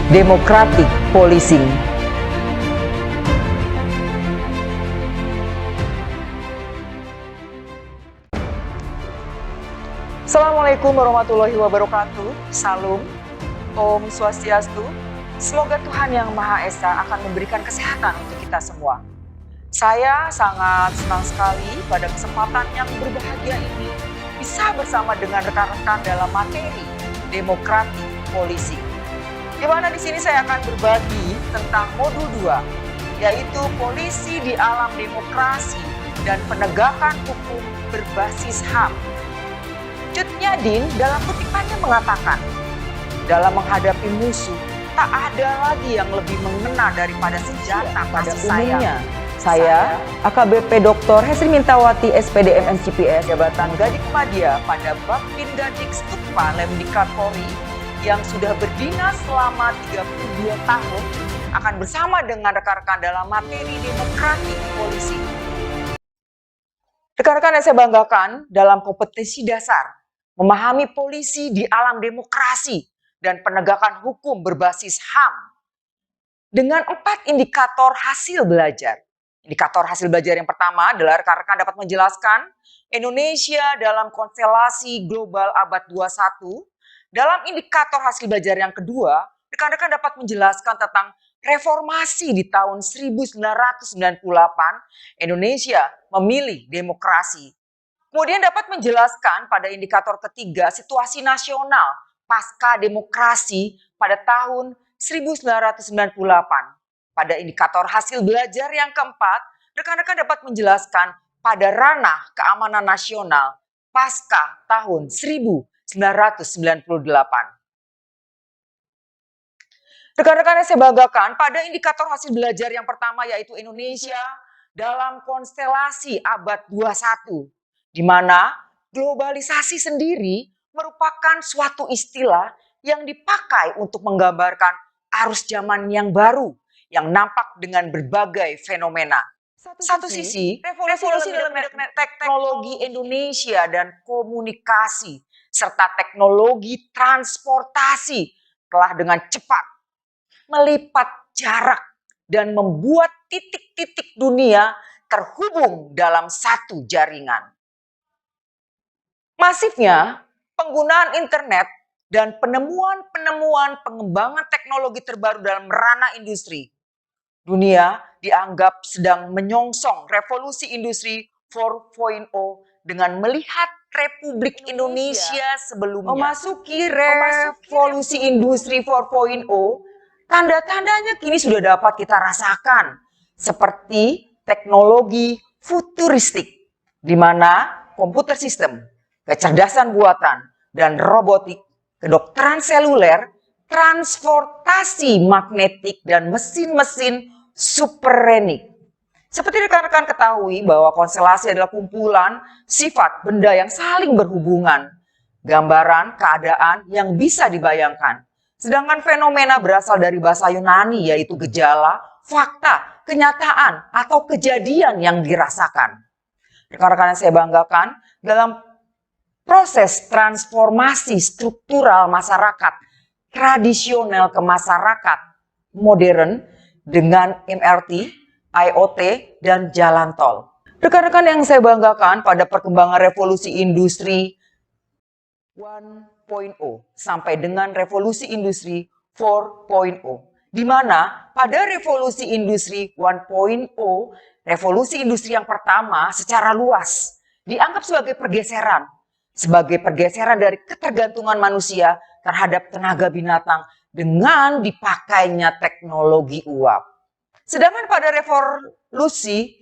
Democratic Policing. Assalamualaikum warahmatullahi wabarakatuh. Salam, Om Swastiastu. Semoga Tuhan Yang Maha Esa akan memberikan kesehatan untuk kita semua. Saya sangat senang sekali pada kesempatan yang berbahagia ini bisa bersama dengan rekan-rekan dalam materi Democratic Policing. Di mana di sini saya akan berbagi tentang modul 2, yaitu polisi di alam demokrasi dan penegakan hukum berbasis HAM. Cut Nyadin dalam kutipannya mengatakan, dalam menghadapi musuh, tak ada lagi yang lebih mengena daripada senjata kasih sayang. Saya, AKBP Dr. Hesri Mintawati, SPDM MCPS, Jabatan Gading Media pada Bapin Gadik Stupa Lemdiklat Polri yang sudah berdinas selama 32 tahun akan bersama dengan rekan-rekan dalam materi Democratic Policing. Rekan-rekan yang saya banggakan dalam kompetensi dasar memahami polisi di alam demokrasi dan penegakan hukum berbasis HAM dengan 4 indikator hasil belajar. Indikator hasil belajar yang pertama adalah rekan-rekan dapat menjelaskan Indonesia dalam konstelasi global abad 21. Dalam indikator hasil belajar yang kedua, rekan-rekan dapat menjelaskan tentang reformasi di tahun 1998, Indonesia memilih demokrasi. Kemudian dapat menjelaskan pada indikator ketiga situasi nasional pasca demokrasi pada tahun 1998. Pada indikator hasil belajar yang keempat, rekan-rekan dapat menjelaskan pada ranah keamanan nasional pasca tahun 1998. Rekan-rekan yang saya banggakan, pada indikator hasil belajar yang pertama yaitu Indonesia dalam konstelasi abad 21, di mana globalisasi sendiri merupakan suatu istilah yang dipakai untuk menggambarkan arus zaman yang baru yang nampak dengan berbagai fenomena. Satu sisi, revolusi dalam bidang teknologi Indonesia dan komunikasi serta teknologi transportasi telah dengan cepat melipat jarak dan membuat titik-titik dunia terhubung dalam satu jaringan. Masifnya penggunaan internet dan penemuan-penemuan pengembangan teknologi terbaru dalam ranah industri. Dunia dianggap sedang menyongsong revolusi industri 4.0 dengan melihat Republik Indonesia sebelumnya memasuki revolusi industri 4.0. Tanda-tandanya kini sudah dapat kita rasakan seperti teknologi futuristik di mana komputer sistem, kecerdasan buatan, dan robotik, kedokteran seluler, transportasi magnetik, dan mesin-mesin supersonik. Seperti rekan-rekan ketahui bahwa konstelasi adalah kumpulan sifat benda yang saling berhubungan, gambaran keadaan yang bisa dibayangkan. Sedangkan fenomena berasal dari bahasa Yunani yaitu gejala, fakta, kenyataan, atau kejadian yang dirasakan. Rekan-rekan yang saya banggakan dalam proses transformasi struktural masyarakat tradisional ke masyarakat modern dengan MRT, IoT, dan jalan tol. Rekan-rekan yang saya banggakan pada perkembangan revolusi industri 1.0 sampai dengan revolusi industri 4.0, di mana pada revolusi industri 1.0, revolusi industri yang pertama secara luas dianggap sebagai pergeseran dari ketergantungan manusia terhadap tenaga binatang dengan dipakainya teknologi uap. Sedangkan pada revolusi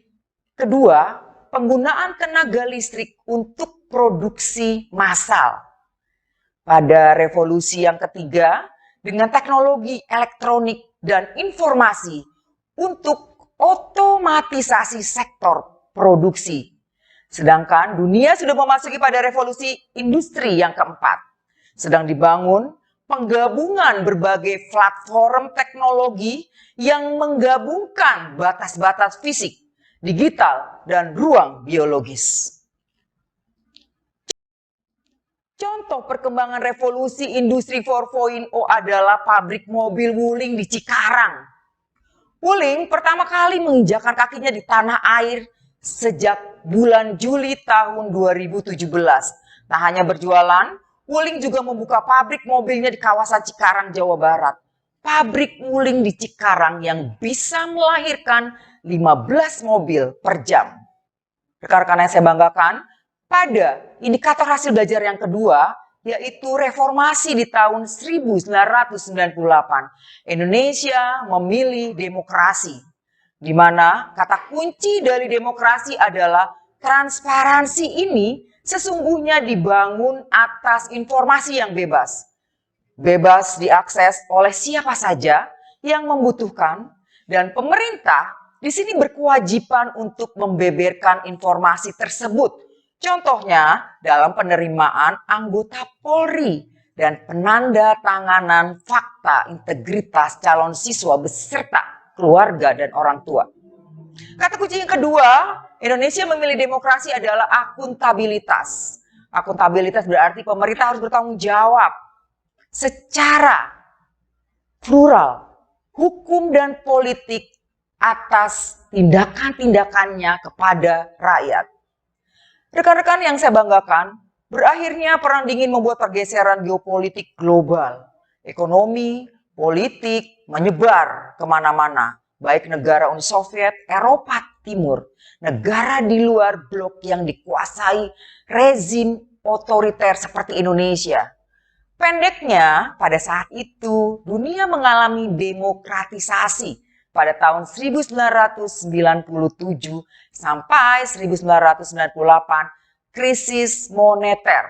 kedua, penggunaan tenaga listrik untuk produksi massal. Pada revolusi yang ketiga, dengan teknologi elektronik dan informasi untuk otomatisasi sektor produksi. Sedangkan dunia sudah memasuki pada revolusi industri yang keempat. Sedang dibangun penggabungan berbagai platform teknologi yang menggabungkan batas-batas fisik, digital, dan ruang biologis. Contoh perkembangan revolusi industri 4.0 adalah pabrik mobil Wuling di Cikarang. Wuling pertama kali menginjakkan kakinya di tanah air sejak bulan Juli tahun 2017. Tak hanya berjualan, Wuling juga membuka pabrik mobilnya di kawasan Cikarang, Jawa Barat. Pabrik Wuling di Cikarang yang bisa melahirkan 15 mobil per jam. Rekan-rekan yang saya banggakan, pada indikator hasil belajar yang kedua, yaitu reformasi di tahun 1998. Indonesia memilih demokrasi, di mana kata kunci dari demokrasi adalah transparansi ini sesungguhnya dibangun atas informasi yang bebas. Bebas diakses oleh siapa saja yang membutuhkan, dan pemerintah di sini berkewajiban untuk membeberkan informasi tersebut. Contohnya dalam penerimaan anggota Polri dan penandatanganan fakta integritas calon siswa beserta keluarga dan orang tua. Kata kunci yang kedua, Indonesia memilih demokrasi adalah akuntabilitas. Akuntabilitas berarti pemerintah harus bertanggung jawab secara plural, hukum dan politik atas tindakan-tindakannya kepada rakyat. Rekan-rekan yang saya banggakan, berakhirnya perang dingin membuat pergeseran geopolitik global. Ekonomi, politik menyebar kemana-mana, baik negara Uni Soviet, Eropa Timur, negara di luar blok yang dikuasai rezim otoriter seperti Indonesia. Pendeknya, pada saat itu dunia mengalami demokratisasi pada tahun 1997 sampai 1998, krisis moneter.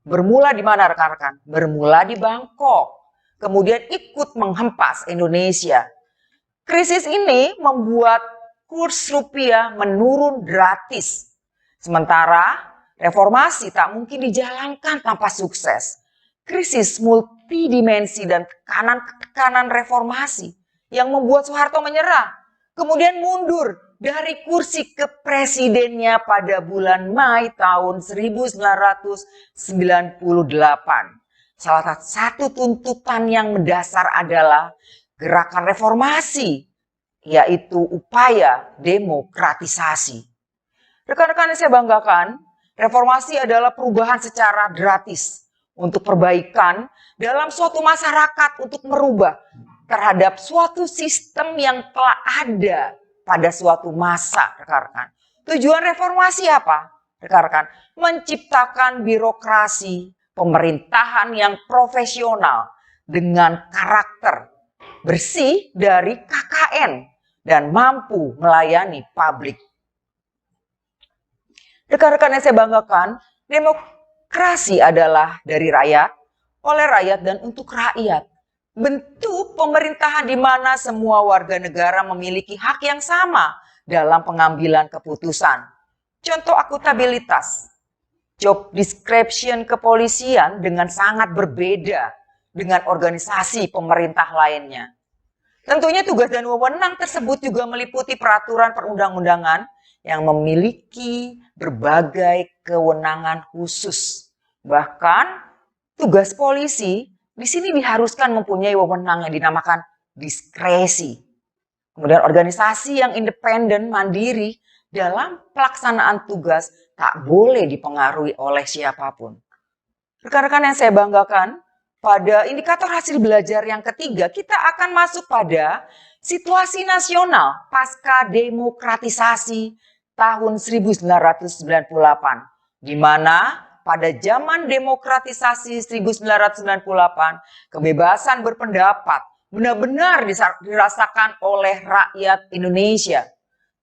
Bermula di mana rekan-rekan? Bermula di Bangkok, kemudian ikut menghempas Indonesia. Krisis ini membuat kurs rupiah menurun gratis. Sementara reformasi tak mungkin dijalankan tanpa sukses. Krisis multidimensi dan tekanan reformasi yang membuat Soeharto menyerah, kemudian mundur dari kursi kepresidennya pada bulan Mei tahun 1998. Salah satu tuntutan yang mendasar adalah gerakan reformasi, yaitu upaya demokratisasi. Rekan-rekan yang saya banggakan, reformasi adalah perubahan secara gratis untuk perbaikan dalam suatu masyarakat, untuk merubah terhadap suatu sistem yang telah ada pada suatu masa, rekan-rekan. Tujuan reformasi apa, rekan-rekan? Menciptakan birokrasi pemerintahan yang profesional dengan karakter bersih dari KKN dan mampu melayani publik. Rekan-rekan yang saya banggakan, demokrasi adalah dari rakyat, oleh rakyat, dan untuk rakyat. Bentuk pemerintahan di mana semua warga negara memiliki hak yang sama dalam pengambilan keputusan. Contoh akuntabilitas. Job description kepolisian dengan sangat berbeda dengan organisasi pemerintah lainnya. Tentunya tugas dan wewenang tersebut juga meliputi peraturan perundang-undangan yang memiliki berbagai kewenangan khusus. Bahkan tugas polisi di sini diharuskan mempunyai wewenang yang dinamakan diskresi. Kemudian organisasi yang independen, mandiri dalam pelaksanaan tugas tak boleh dipengaruhi oleh siapapun. Rekan-rekan yang saya banggakan, pada indikator hasil belajar yang ketiga, kita akan masuk pada situasi nasional pasca demokratisasi tahun 1998, di mana pada zaman demokratisasi 1998, kebebasan berpendapat benar-benar dirasakan oleh rakyat Indonesia,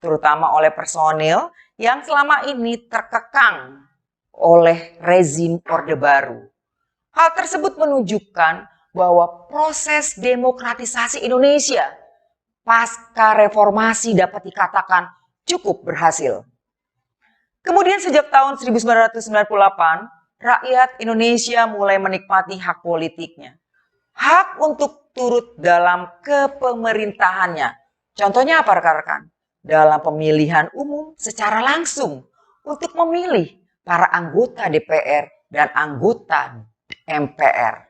terutama oleh personil yang selama ini terkekang oleh rezim Orde Baru. Hal tersebut menunjukkan bahwa proses demokratisasi Indonesia pasca reformasi dapat dikatakan cukup berhasil. Kemudian sejak tahun 1998, rakyat Indonesia mulai menikmati hak politiknya. Hak untuk turut dalam kepemerintahannya. Contohnya apa rekan-rekan? Dalam pemilihan umum secara langsung untuk memilih para anggota DPR dan anggota MPR.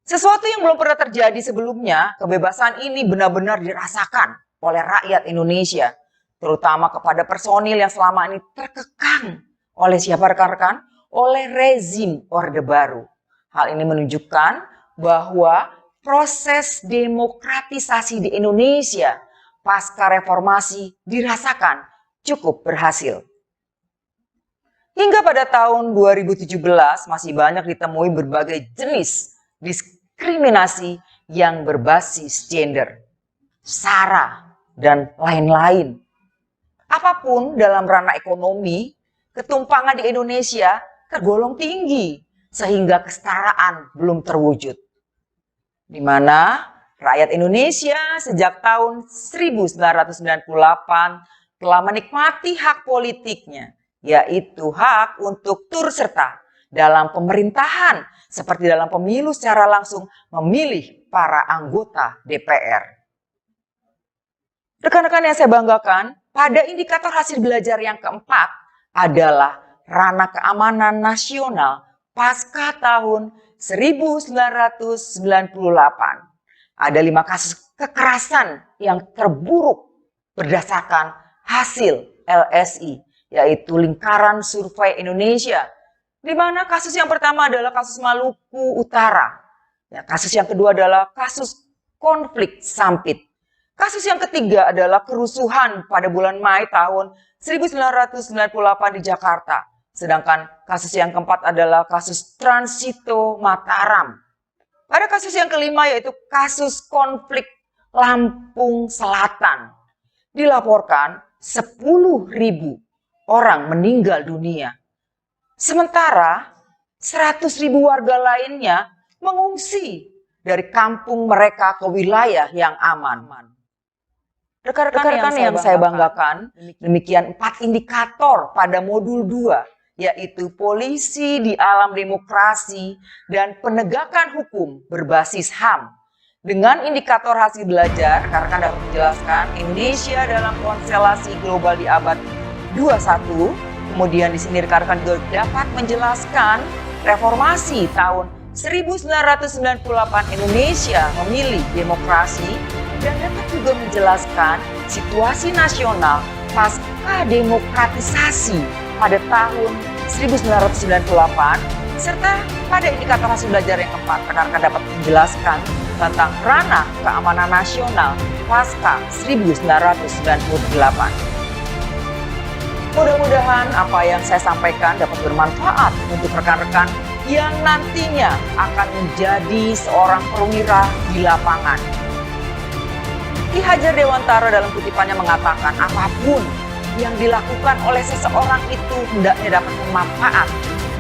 Sesuatu yang belum pernah terjadi sebelumnya, kebebasan ini benar-benar dirasakan oleh rakyat Indonesia, terutama kepada personil yang selama ini terkekang oleh siapa rekan-rekan? Oleh rezim Orde Baru. Hal ini menunjukkan bahwa proses demokratisasi di Indonesia pasca reformasi dirasakan cukup berhasil. Hingga pada tahun 2017 masih banyak ditemui berbagai jenis diskriminasi yang berbasis gender, sara, dan lain-lain. Apapun dalam ranah ekonomi, ketumpangan di Indonesia tergolong tinggi sehingga kesetaraan belum terwujud. Di mana rakyat Indonesia sejak tahun 1998 telah menikmati hak politiknya, yaitu hak untuk turut serta dalam pemerintahan seperti dalam pemilu secara langsung memilih para anggota DPR. Rekan-rekan yang saya banggakan, pada indikator hasil belajar yang keempat adalah ranah keamanan nasional pasca tahun 1998. Ada 5 kasus kekerasan yang terburuk berdasarkan hasil LSI, yaitu Lingkaran Survei Indonesia. Di mana kasus yang pertama adalah kasus Maluku Utara. Ya, kasus yang kedua adalah kasus konflik Sampit. Kasus yang ketiga adalah kerusuhan pada bulan Mei tahun 1998 di Jakarta. Sedangkan kasus yang keempat adalah kasus Transito Mataram. Pada kasus yang kelima yaitu kasus konflik Lampung Selatan. Dilaporkan 10.000 orang meninggal dunia. Sementara 100.000 warga lainnya mengungsi dari kampung mereka ke wilayah yang aman. Rekan-rekan yang saya banggakan, demikian 4 indikator pada modul 2, yaitu polisi di alam demokrasi dan penegakan hukum berbasis HAM. Dengan indikator hasil belajar, rekan-rekan dapat menjelaskan Indonesia dalam konstelasi global di abad 21. Kemudian di sini rekan-rekan juga dapat menjelaskan reformasi tahun 1998 Indonesia memilih demokrasi dan dapat juga menjelaskan situasi nasional pasca demokratisasi pada tahun 1998 serta pada indikator hasil belajar yang keempat rekan-rekan dapat menjelaskan tentang ranah keamanan nasional pasca 1998. Mudah-mudahan apa yang saya sampaikan dapat bermanfaat untuk rekan-rekan yang nantinya akan menjadi seorang perwira di lapangan. Ki Hajar Dewantara dalam kutipannya mengatakan apapun yang dilakukan oleh seseorang itu hendaknya dapat bermanfaat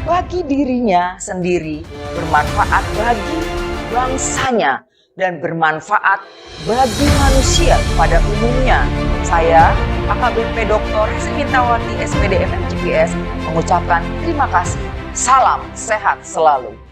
bagi dirinya sendiri, bermanfaat bagi bangsanya, dan bermanfaat bagi manusia pada umumnya. Saya, AKBP Dr. Hesintawati SPD MMGPS mengucapkan terima kasih. Salam sehat selalu.